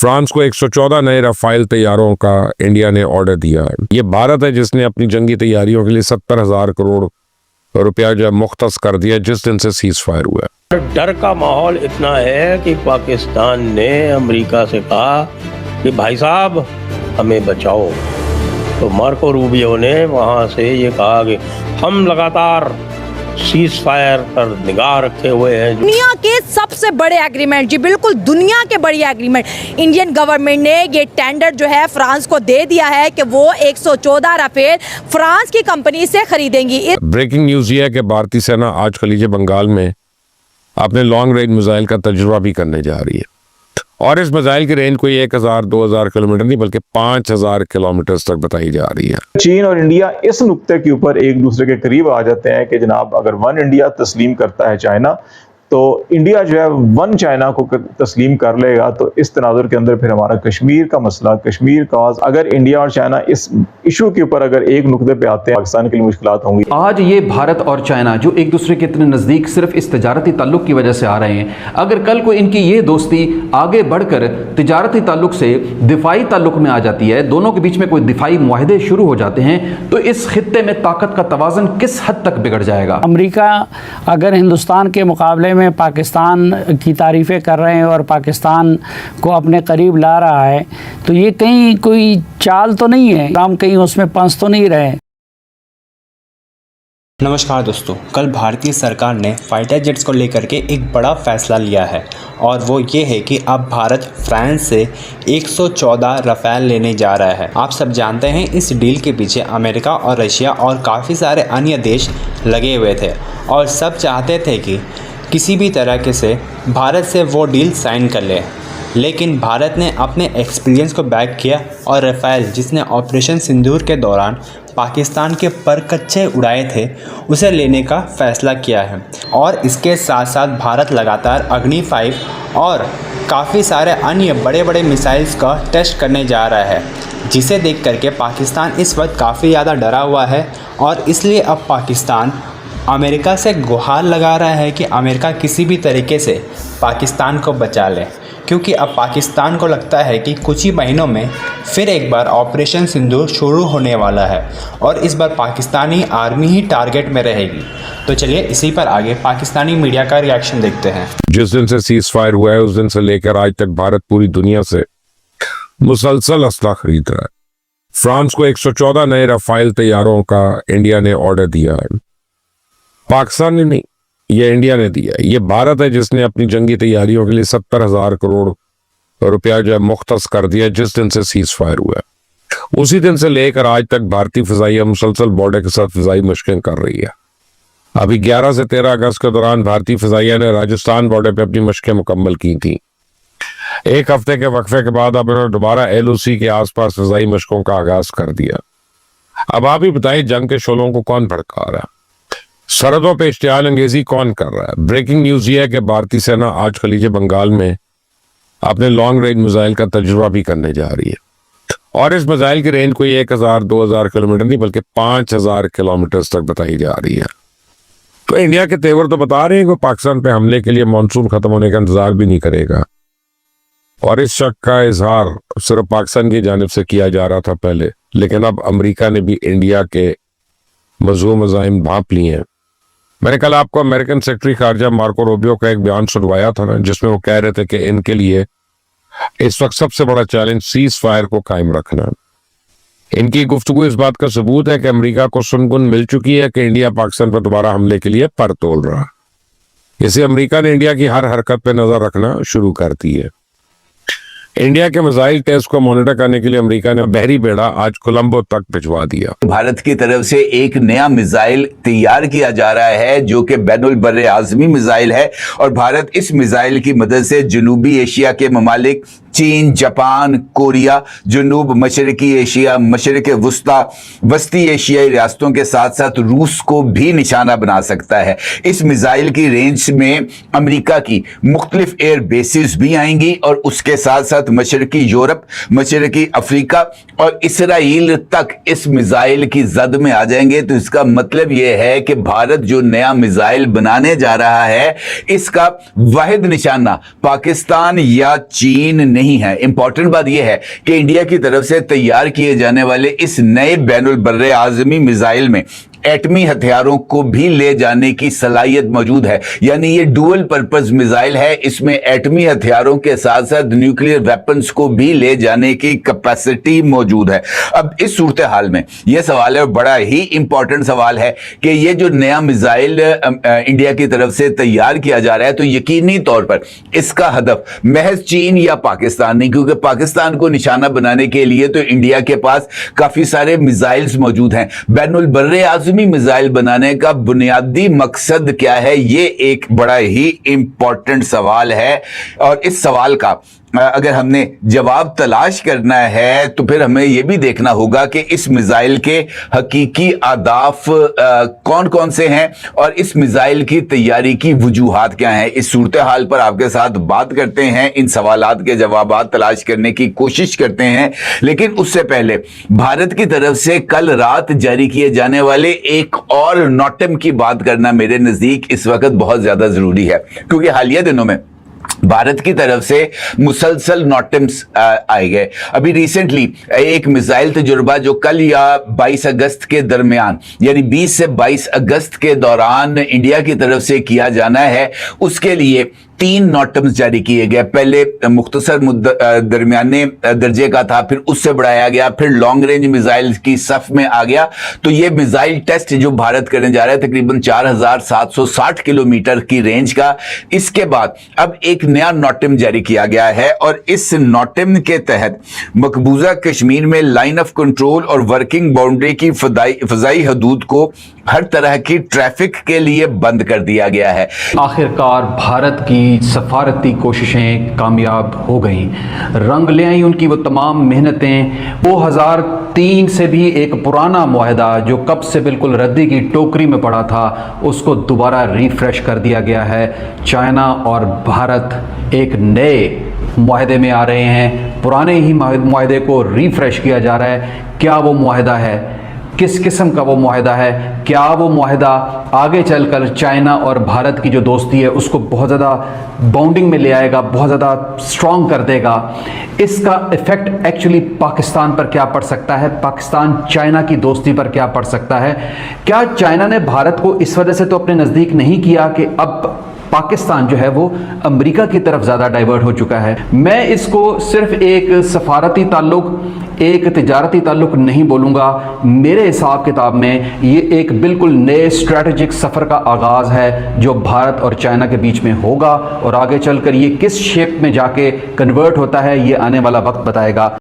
France को 114 नए Rafale तैयारों का इंडिया ने ऑर्डर दिया है। ये भारत है जिसने अपनी जंगी तैयारियों के लिए 70,000 करोड़ रुपया जो है मुख्तस कर दिया जिस दिन से सीज फायर हुआ है। डर का माहौल इतना है कि पाकिस्तान ने अमेरिका से कहा कि भाई साहब हमें बचाओ। तो मार्को रूबियो ने वहाँ से ये कहा कि हम लगातार सीज फायर पर निगाह रखे हुए हैं। दुनिया के सबसे बड़े एग्रीमेंट, जी बिल्कुल दुनिया के बड़ी एग्रीमेंट, इंडियन गवर्नमेंट ने ये टेंडर जो है फ्रांस को दे दिया है कि वो 114 राफेल फ्रांस की कंपनी से खरीदेंगी। ब्रेकिंग न्यूज ये है कि भारतीय सेना आज खलीज बंगाल में अपने लॉन्ग रेंज मिसाइल का तजुर्बा भी करने जा रही है और इस मिसाइल की रेंज कोई 1000-2000 किलोमीटर नहीं बल्कि 5000 किलोमीटर तक बताई जा रही है। चीन और इंडिया इस नुक्ते के ऊपर एक दूसरे के करीब आ जाते हैं कि जनाब अगर वन इंडिया तस्लीम करता है चाइना तो इंडिया जो है वन चाइना को तस्लीम कर लेगा। तो इस तनाजुर के अंदर फिर हमारा कश्मीर का मसला, कश्मीर का अगर इंडिया और चाइना इस इशू के ऊपर अगर एक नुक्ते पे आते हैं पाकिस्तान के लिए मुश्किलात होंगी। आज ये भारत और चाइना जो एक दूसरे के इतने नज़दीक सिर्फ इस तजारती ताल्लुक की वजह से आ रहे हैं, अगर कल को इनकी ये दोस्ती आगे बढ़कर तजारती ताल्लुक से दिफाई ताल्लुक में आ जाती है, दोनों के बीच में कोई दिफाई मुआहदे शुरू हो जाते हैं, तो इस खित्ते में ताकत का तवाज़न किस हद तक बिगड़ जाएगा। अमेरिका अगर हिंदुस्तान के मुकाबले में पाकिस्तान की तारीफ़ें कर रहे हैं और पाकिस्तान को अपने करीब ला रहा है तो ये कहीं कोई चाल तो नहीं है, हम कहीं उसमें पंस तो नहीं रहे। नमस्कार दोस्तों, कल भारतीय सरकार ने फाइटर जेट्स को लेकर के एक बड़ा फैसला लिया है और वो ये है कि अब भारत फ्रांस से 114 राफेल लेने जा रहा है। आप सब जानते हैं इस डील के पीछे अमेरिका और रशिया और काफ़ी सारे अन्य देश लगे हुए थे और सब चाहते थे कि किसी भी तरह से भारत से वो डील साइन कर ले, लेकिन भारत ने अपने एक्सपीरियंस को बैक किया और राफेल जिसने ऑपरेशन सिंदूर के दौरान पाकिस्तान के पर कच्चे उड़ाए थे उसे लेने का फ़ैसला किया है। और इसके साथ साथ भारत लगातार अग्नि 5 और काफ़ी सारे अन्य बड़े बड़े मिसाइल्स का टेस्ट करने जा रहा है, जिसे देख करके पाकिस्तान इस वक्त काफ़ी ज़्यादा डरा हुआ है और इसलिए अब पाकिस्तान अमेरिका से गुहार लगा रहा है कि अमेरिका किसी भी तरीके से पाकिस्तान को बचा ले, क्योंकि अब पाकिस्तान को लगता है कि कुछ ही महीनों में फिर एक बार ऑपरेशन सिंदूर शुरू होने वाला है और इस बार पाकिस्तानी आर्मी ही टारगेट में रहेगी। तो चलिए इसी पर आगे पाकिस्तानी मीडिया का रिएक्शन देखते हैं। जिस दिन से सीज फायर हुआ है उस दिन से लेकर आज तक भारत पूरी दुनिया से मुसलसल असला खरीद रहा है। फ्रांस को 114 नए राफेल तैयारों का इंडिया ने ऑर्डर दिया है। पाकिस्तान ने नहीं, ये इंडिया ने दिया है। ये भारत है जिसने अपनी जंगी तैयारियों के लिए 70,000 करोड़ रुपया जो है मुख्तस कर दिया जिस दिन से सीज फायर हुआ है। उसी दिन से लेकर आज तक भारतीय फिजाइया मुसलसल बॉर्डर के साथ फिजाई मशकें कर रही है। अभी 11 से 13 अगस्त के दौरान भारतीय फिजाइया ने राजस्थान बॉर्डर पर अपनी मशकें मुकम्मल की थी। एक हफ्ते के वक्फे के बाद अब उन्होंने दोबारा LOC के आसपास फिजाई मशकों का आगाज कर दिया। अब आप ही बताइए, जंग के शोलों को कौन भड़का रहा है? सरहदों पे इश्तियाल अंगेजी कौन कर रहा है? ब्रेकिंग न्यूज ये है कि भारतीय सेना आज खलीज बंगाल में अपने लॉन्ग रेंज मिसाइल का तजुर्बा भी करने जा रही है और इस मिसाइल की रेंज कोई 1000-2000 किलोमीटर नहीं बल्कि 5000 किलोमीटर तक बताई जा रही है। तो इंडिया के तेवर तो बता रहे हैं कि पाकिस्तान पे हमले के लिए मानसून खत्म होने का इंतजार भी नहीं करेगा और इस शक का इजहार सिर्फ पाकिस्तान की जानिब से किया जा रहा था पहले, लेकिन अब अमेरिका ने भी इंडिया के मज़ूम मज़ाहिम भांप लिए हैं। मैंने कल आपको अमेरिकन सेक्रेटरी खारजा मार्को रूबियो का एक बयान सुनवाया था ना, जिसमें वो कह रहे थे कि इनके लिए इस वक्त सबसे बड़ा चैलेंज सीज फायर को कायम रखना। इनकी गुफ्तगू इस बात का सबूत है कि अमेरिका को सुनगुन मिल चुकी है कि इंडिया पाकिस्तान पर दोबारा हमले के लिए पर तोल रहा। इसे अमेरिका ने इंडिया की हर हरकत पर नजर रखना शुरू कर दी है। इंडिया के मिसाइल टेस्ट को मॉनिटर करने के लिए अमेरिका ने बहरी बेड़ा आज कोलंबो तक भिजवा दिया। भारत की तरफ से एक नया मिसाइल तैयार किया जा रहा है जो कि बैनुल बर्रे आज़मी मिसाइल है और भारत इस मिसाइल की मदद से जनूबी एशिया के ममालिक चीन, जापान, कोरिया, जनूब मशरकी एशिया, मशरक वस्ता, वस्ती एशियाई रियासतों के साथ साथ रूस को भी निशाना बना सकता है। इस मिसाइल की रेंज में अमेरिका की मुख्तलिफ एयर बेसिस भी आएंगी और उसके साथ साथ मशरकी यूरोप, मशरकी अफ्रीका और इसराइल तक इस मिसाइल की जद में आ जाएंगे। तो इसका मतलब यह है कि भारत जो नया मिसाइल बनाने जा रहा है इसका वाहिद निशाना पाकिस्तान या चीन नहीं है। इंपॉर्टेंट बात यह है कि इंडिया की तरफ से तैयार किए जाने वाले इस नए बैनुल बर्रे आज़मी मिसाइल में एटमी हथियारों को भी ले जाने की सलाहियत मौजूद है। यानी ये डुअल पर्पस मिसाइल है, इसमें एटमी हथियारों के साथ साथ न्यूक्लियर वेपन्स को भी ले जाने की कैपेसिटी मौजूद है। अब इस सूरत हाल में यह सवाल है, बड़ा ही इंपॉर्टेंट सवाल है कि ये जो नया मिसाइल इंडिया की तरफ से तैयार किया जा रहा है, तो यकीनी तौर पर इसका हदफ महज चीन या पाकिस्तान नहीं, क्योंकि पाकिस्तान को निशाना बनाने के लिए तो इंडिया के पास काफी सारे मिसाइल्स मौजूद हैं। बैनुल बर्रे आज़मी मिसाइल बनाने का बुनियादी मकसद क्या है, ये एक बड़ा ही इंपॉर्टेंट सवाल है। और इस सवाल का अगर हमने जवाब तलाश करना है तो फिर हमें यह भी देखना होगा कि इस मिसाइल के हकीकी अहदाफ कौन कौन से हैं और इस मिसाइल की तैयारी की वजूहात क्या हैं। इस सूरत हाल पर आपके साथ बात करते हैं, इन सवालात के जवाब तलाश करने की कोशिश करते हैं। लेकिन उससे पहले भारत की तरफ से कल रात जारी किए जाने वाले एक और नोटम की बात करना मेरे नजदीक इस वक्त बहुत ज्यादा जरूरी है, क्योंकि हालिया दिनों में भारत की तरफ से मुसलसल नोटम्स आए गए। अभी रिसेंटली एक मिसाइल तजुर्बा जो कल या 22 अगस्त के दरमियान, यानी 20 से 22 अगस्त के दौरान इंडिया की तरफ से किया जाना है, उसके लिए 3 नोटम्स जारी किए गए। पहले मुख्तसर दरमियाने दर्जे का था, फिर उससे बढ़ाया गया, फिर लॉन्ग रेंज मिसाइल की सफ में आ गया। तो ये मिसाइल टेस्ट जो भारत करने जा रहा है तकरीबन 4760 किलोमीटर की रेंज का। इसके बाद अब एक नया नोटम जारी किया गया है और इस नोटम के तहत मकबूजा कश्मीर में लाइन ऑफ कंट्रोल और वर्किंग बाउंड्री की फजाई हदूद को हर तरह की ट्रैफिक के लिए बंद कर दिया गया है। आखिरकार भारत की सफारती कोशिशें कामयाब हो गईं, रंग ले आई उनकी वो तमाम मेहनतें। 2003 से भी एक पुराना मुआहदा जो कब से बिल्कुल रद्दी की टोकरी में पड़ा था, उसको दोबारा रिफ्रेश कर दिया गया है। चाइना और भारत एक नए मुआहदे में आ रहे हैं, पुराने ही मुआहदे को रिफ्रेश किया जा रहा है। क्या वो मुआहदा है, किस किस्म का वो मुआहदा है, क्या वो मुआहदा आगे चलकर चाइना और भारत की जो दोस्ती है उसको बहुत ज़्यादा बाउंडिंग में ले आएगा, बहुत ज़्यादा स्ट्रॉन्ग कर देगा। इसका इफ़ेक्ट एक्चुअली पाकिस्तान पर क्या पड़ सकता है, पाकिस्तान चाइना की दोस्ती पर क्या पड़ सकता है। क्या चाइना ने भारत को इस वजह से तो अपने नज़दीक नहीं किया कि अब पाकिस्तान जो है वो अमेरिका की तरफ ज़्यादा डाइवर्ट हो चुका है। मैं इसको सिर्फ एक सफारती ताल्लुक, एक तिजारती ताल्लुक नहीं बोलूँगा। मेरे हिसाब किताब में ये एक बिल्कुल नए स्ट्रेटजिक सफ़र का आगाज़ है जो भारत और चाइना के बीच में होगा, और आगे चलकर ये किस शेप में जाके कन्वर्ट होता है ये आने वाला वक्त बताएगा।